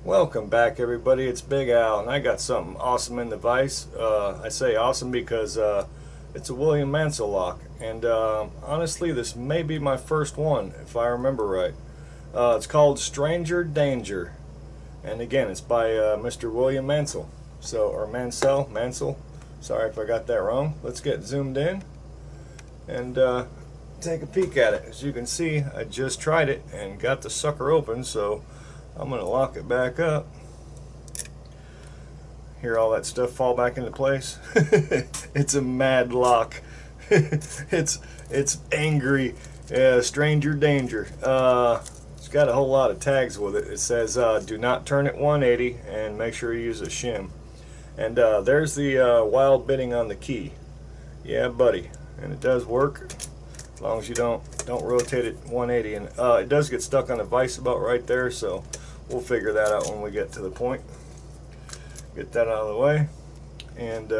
Welcome back, everybody. It's Big Al, and I got something awesome in the vise. I say awesome because it's a William Mancel lock, and honestly, this may be my first one, if I remember right. It's called Stranger Danger, and again, it's by Mr. William Mancel. Or Mancel. Sorry if I got that wrong. Let's get zoomed in and take a peek at it. As you can see, I just tried it and got the sucker open, so I'm going to lock it back up. Hear all that stuff fall back into place? It's a mad lock. it's angry. Stranger danger. It's got a whole lot of tags with it. It says do not turn it 180 and make sure you use a shim. And there's the wild bitting on the key. Yeah, buddy. And it does work as long as you don't rotate it 180. And it does get stuck on the vise about right there, so we'll figure that out when we get to the point. Get that out of the way. And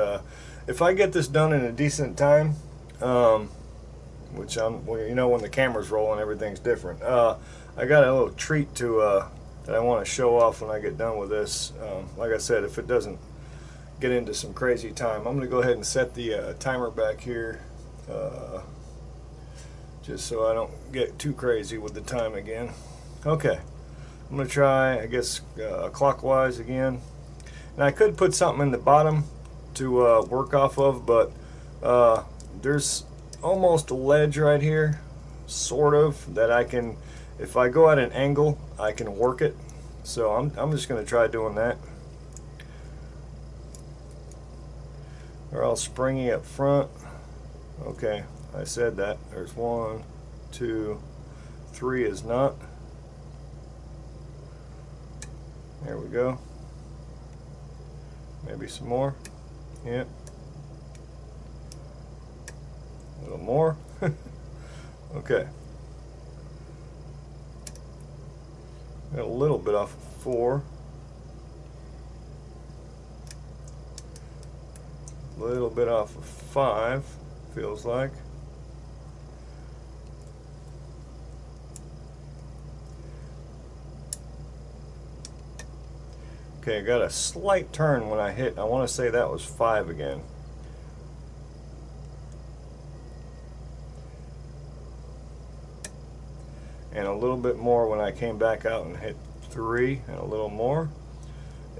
if I get this done in a decent time, which you know, when the camera's rolling, everything's different. I got a little treat to that I want to show off when I get done with this. Like I said, if it doesn't get into some crazy time, I'm going to go ahead and set the timer back here, just so I don't get too crazy with the time again. Okay. I'm going to try, I guess, clockwise again. And I could put something in the bottom to work off of, but there's almost a ledge right here, sort of, that I can, if I go at an angle, I can work it. So I'm just going to try doing that. They're all springy up front. Okay, I said that. There's 1, 2, 3 is not. There we go. Maybe some more. Yep. A little more. Okay. Got a little bit off of 4. A little bit off of 5, feels like. Okay, I got a slight turn when I hit. I want to say that was 5 again. And a little bit more when I came back out and hit 3, and a little more.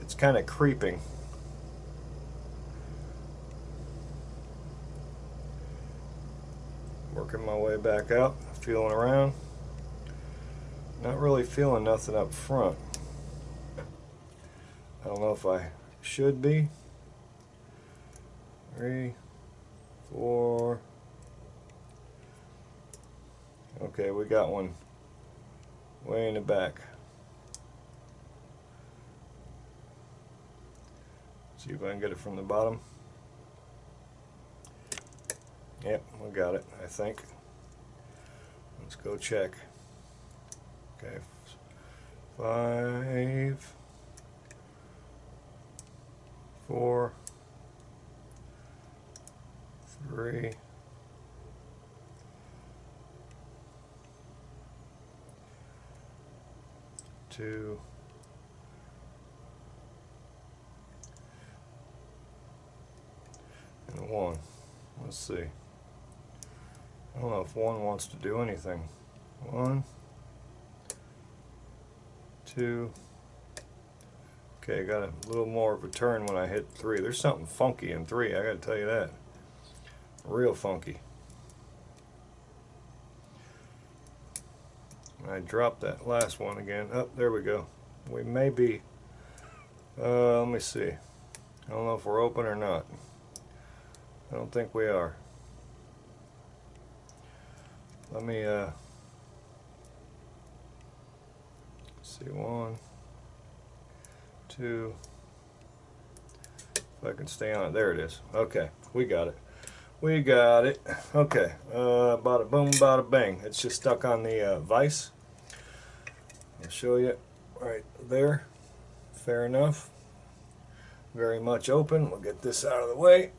It's kind of creeping. Working my way back out, feeling around. Not really feeling nothing up front. I don't know if I should be. 3, 4. Okay, we got one way in the back. See if I can get it from the bottom. Yep, we got it, I think. Let's go check. Okay, 5, 4, 3, 2, and 1. Let's see. I don't know if 1 wants to do anything. 1, 2. Okay, I got a little more of a turn when I hit 3. There's something funky in 3, I gotta tell you that. Real funky. I dropped that last one again. Oh, there we go. We may be, let me see. I don't know if we're open or not. I don't think we are. Let me see, 1, 2. If I can stay on it. There it is. Okay, we got it. We got it. Okay, bada boom, bada bang. It's just stuck on the vise. I'll show you right there. Fair enough. Very much open. We'll get this out of the way.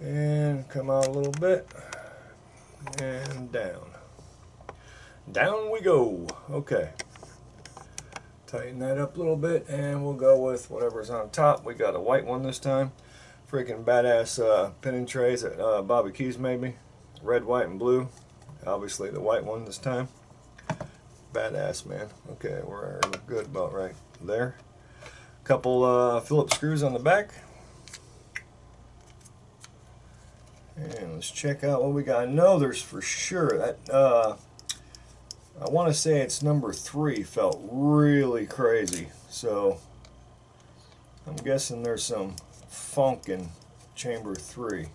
And come out a little bit. And down. Down we go. Okay. Tighten that up a little bit, and we'll go with whatever's on top. We got a white one this time. Freaking badass pinning trays that Bobby Keyz made me. Red, white, and blue. Obviously the white one this time. Badass, man. Okay, we're good about right there. Couple Phillips screws on the back. And let's check out what we got. I know there's for sure that I want to say it's number 3 felt really crazy, so I'm guessing there's some funk in chamber 3.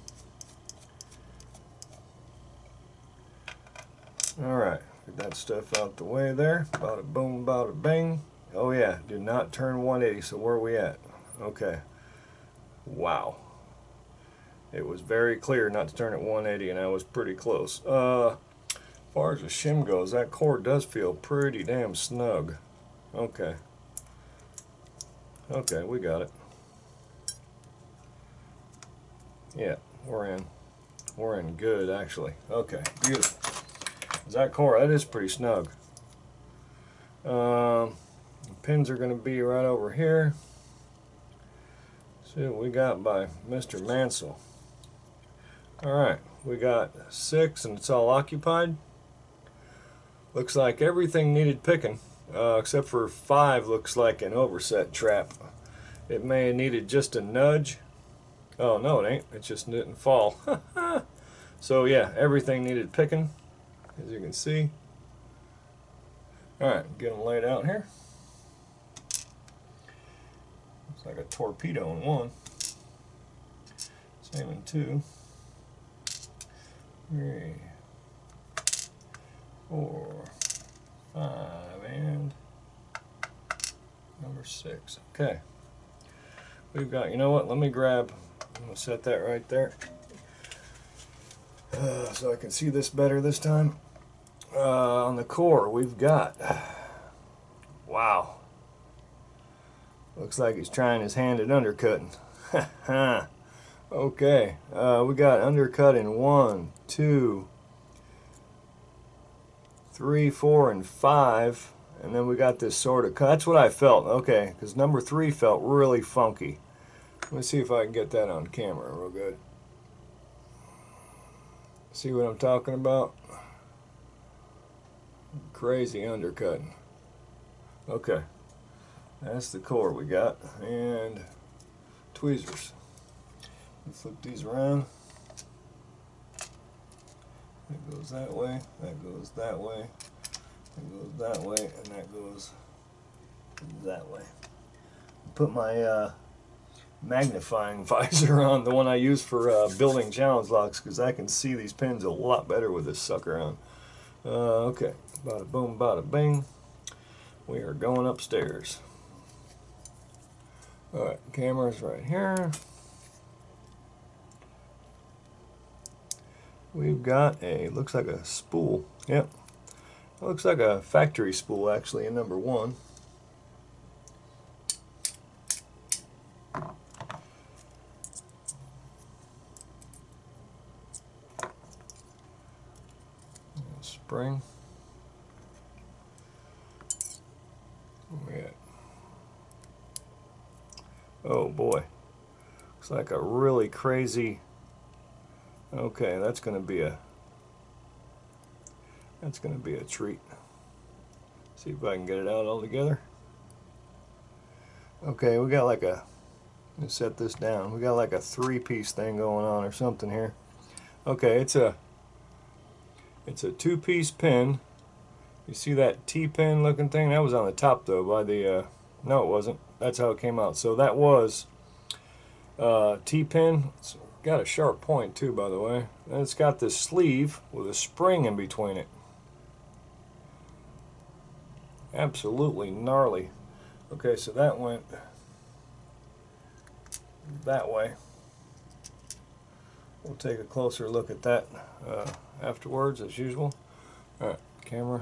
Alright, get that stuff out the way there. Bada boom, bada bang. Oh yeah, do not turn 180, so where are we at? Okay. Wow. It was very clear not to turn it 180, and I was pretty close. As far as the shim goes, that cord does feel pretty damn snug. Okay. Okay, we got it. Yeah, we're in. We're in good, actually. Okay, beautiful. That cord, that is pretty snug. The pins are going to be right over here. See what we got by Mr. Mancel. Alright, we got 6 and it's all occupied. Looks like everything needed picking, except for 5 looks like an overset trap. It may have needed just a nudge. Oh, no, it ain't. It just didn't fall. So, yeah, everything needed picking, as you can see. Alright, get them laid out here. Looks like a torpedo in 1. Same in 2. 3, 4, 5, and number 6. Okay. We've got, you know what, let me grab, I'm going to set that right there so I can see this better this time. On the core, we've got, wow, looks like he's trying his hand at undercutting. Okay, we got undercut in 1, 2, 3, 4, and 5, and then we got this sort of cut. That's what I felt. Okay, because number 3 felt really funky. Let me see if I can get that on camera real good. See what I'm talking about? Crazy undercutting. Okay, that's the core we got, and tweezers. Flip these around. That goes that way, that goes that way, that goes that way, and that goes that way. Put my magnifying visor on, the one I use for building challenge locks, because I can see these pins a lot better with this sucker on. Okay, bada boom, bada bing. We are going upstairs. Alright, camera's right here. We've got a, looks like a spool. Yep. It looks like a factory spool actually in number 1. Spring. Where we at? Oh boy. Looks like a really crazy. Okay, that's going to be a treat. See if I can get it out all together. Okay, we got like a, let's set this down. We got like a 3-piece thing going on or something here. Okay, it's a 2-piece pin. You see that T-pin looking thing? That was on the top though by the no, it wasn't. That's how it came out. So that was T-pin. It's got a sharp point too, by the way. And it's got this sleeve with a spring in between it. Absolutely gnarly. Okay, so that went that way. We'll take a closer look at that afterwards, as usual. Alright, camera.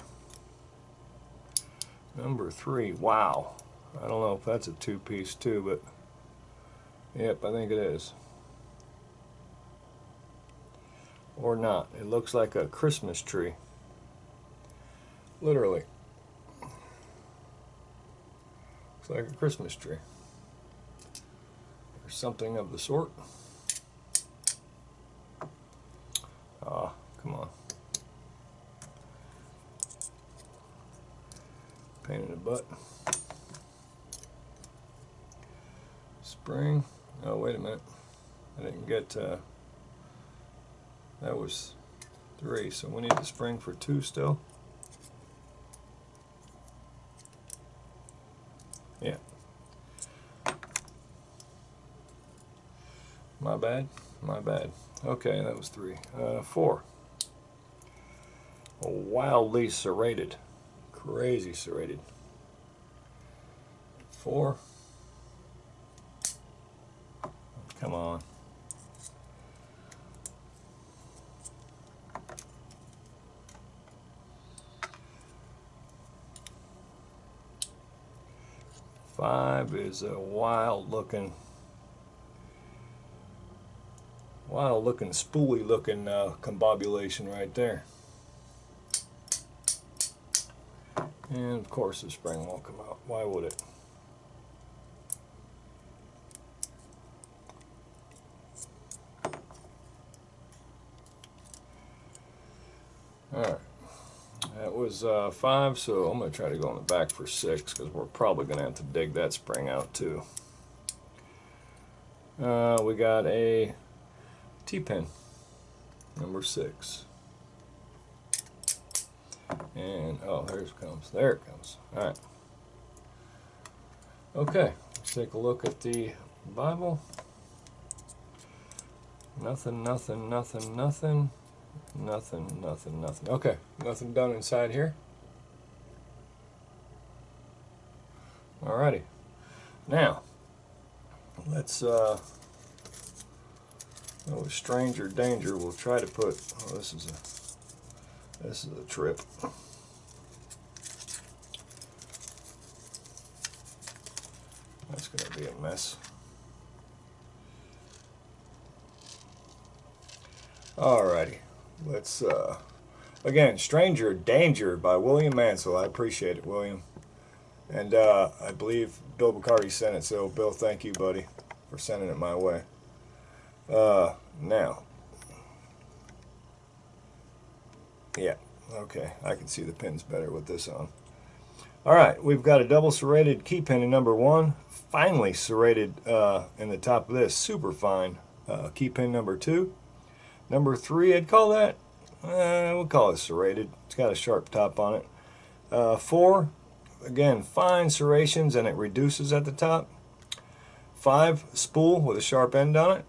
Number 3. Wow. I don't know if that's a 2-piece too, but yep, I think it is. Or not. It looks like a Christmas tree. Literally. Looks like a Christmas tree. Or something of the sort. Ah, come on. Pain in the butt. Spring. Oh, wait a minute. I didn't get, that was 3, so we need the spring for 2 still. Yeah. My bad. My bad. Okay, that was 3. 4. Wildly serrated. Crazy serrated. 4. Come on. 5 is a wild looking spoolie looking combobulation right there. And of course the spring won't come out. Why would it? Alright. That was 5, so I'm going to try to go on the back for 6 because we're probably going to have to dig that spring out too. We got a T-pin, number 6. And, oh, there it comes. There it comes. Alright. Okay, let's take a look at the Bible. Nothing, nothing, nothing, nothing. Nothing, nothing, nothing. Okay, nothing done inside here. Alrighty. Now, let's, oh, stranger danger. We'll try to put, oh, this is a trip. That's going to be a mess. Alrighty. Let's, again, Stranger Danger by William Mancel. I appreciate it, William. And I believe Bill Bacardi sent it, so Bill, thank you, buddy, for sending it my way. Now. Yeah, okay, I can see the pins better with this on. Alright, we've got a double serrated key pin in number 1. Finely serrated in the top of this, super fine key pin number 2. Number 3, I'd call that, we'll call it serrated. It's got a sharp top on it. 4, again, fine serrations and it reduces at the top. 5, spool with a sharp end on it.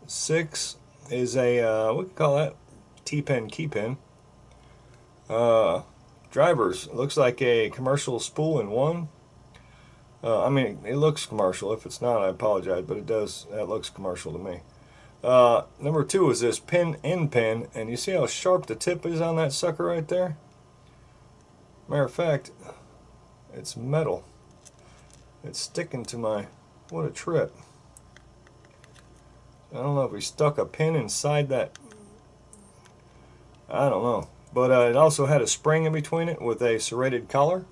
6 is a, we can call that T-pin key pin. Drivers, looks like a commercial spool in 1. I mean, it looks commercial. If it's not, I apologize, but it does, that looks commercial to me. Number 2 is this pin in pin, and you see how sharp the tip is on that sucker right there? Matter of fact, it's metal. It's sticking to my, what a trip. I don't know if we stuck a pin inside that, I don't know. But it also had a spring in between it with a serrated collar.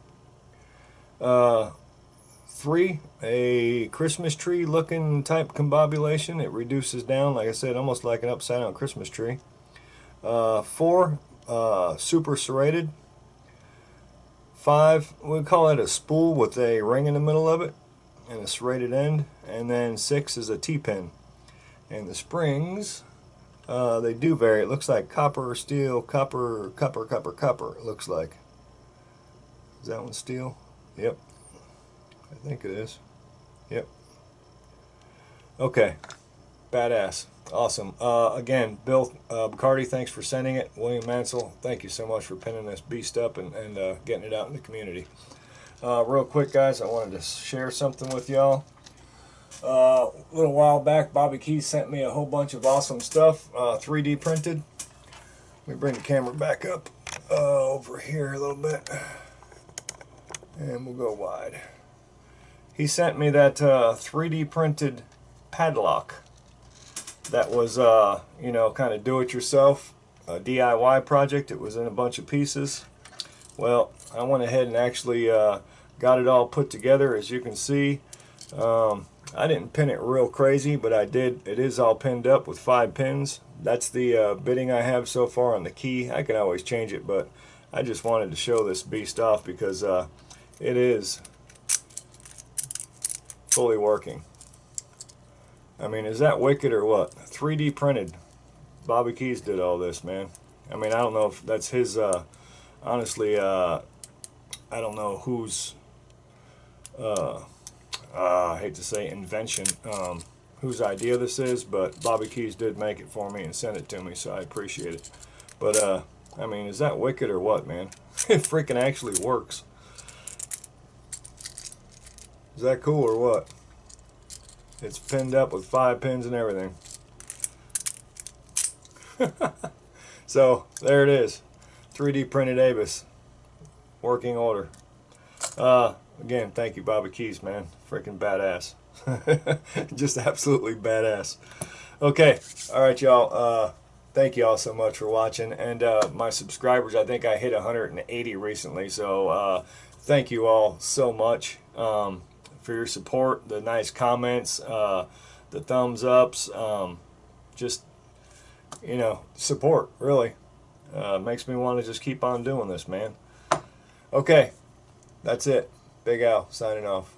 3, a Christmas tree looking type combobulation. It reduces down, like I said, almost like an upside down Christmas tree. 4, super serrated. 5, we'll call it a spool with a ring in the middle of it and a serrated end. And then 6 is a T-pin. And the springs, they do vary. It looks like copper, steel, copper, copper, copper, copper, it looks like. Is that one steel? Yep. I think it is. Yep. Okay. Badass. Awesome. Again, Bill Bacardi, thanks for sending it. William Mancel, thank you so much for pinning this beast up and getting it out in the community. Real quick, guys, I wanted to share something with y'all. A little while back, Bobby Keyz sent me a whole bunch of awesome stuff, 3D printed. Let me bring the camera back up over here a little bit. And we'll go wide. He sent me that 3D printed padlock that was, you know, kind of do-it-yourself, a DIY project. It was in a bunch of pieces. Well, I went ahead and actually got it all put together, as you can see. I didn't pin it real crazy, but I did. It is all pinned up with 5 pins. That's the bitting I have so far on the key. I can always change it, but I just wanted to show this beast off because it is fully working. I mean, is that wicked or what? 3D printed. Bobby Keyz did all this, man. I mean, I don't know if that's his, honestly, I don't know whose, I hate to say invention, whose idea this is, but Bobby Keyz did make it for me and sent it to me, so I appreciate it. But, I mean, is that wicked or what, man? It freaking actually works. Is that cool or what? It's pinned up with 5 pins and everything. So, there it is. 3D printed Avis. Working order. Again, thank you, Bobby Keyz, man. Freaking badass. Just absolutely badass. Okay, alright, y'all. Thank you all so much for watching. And my subscribers, I think I hit 180 recently. So, thank you all so much for your support, the nice comments, the thumbs ups, just, you know, support, really. Makes me want to just keep on doing this, man. Okay, that's it. Big Al, signing off.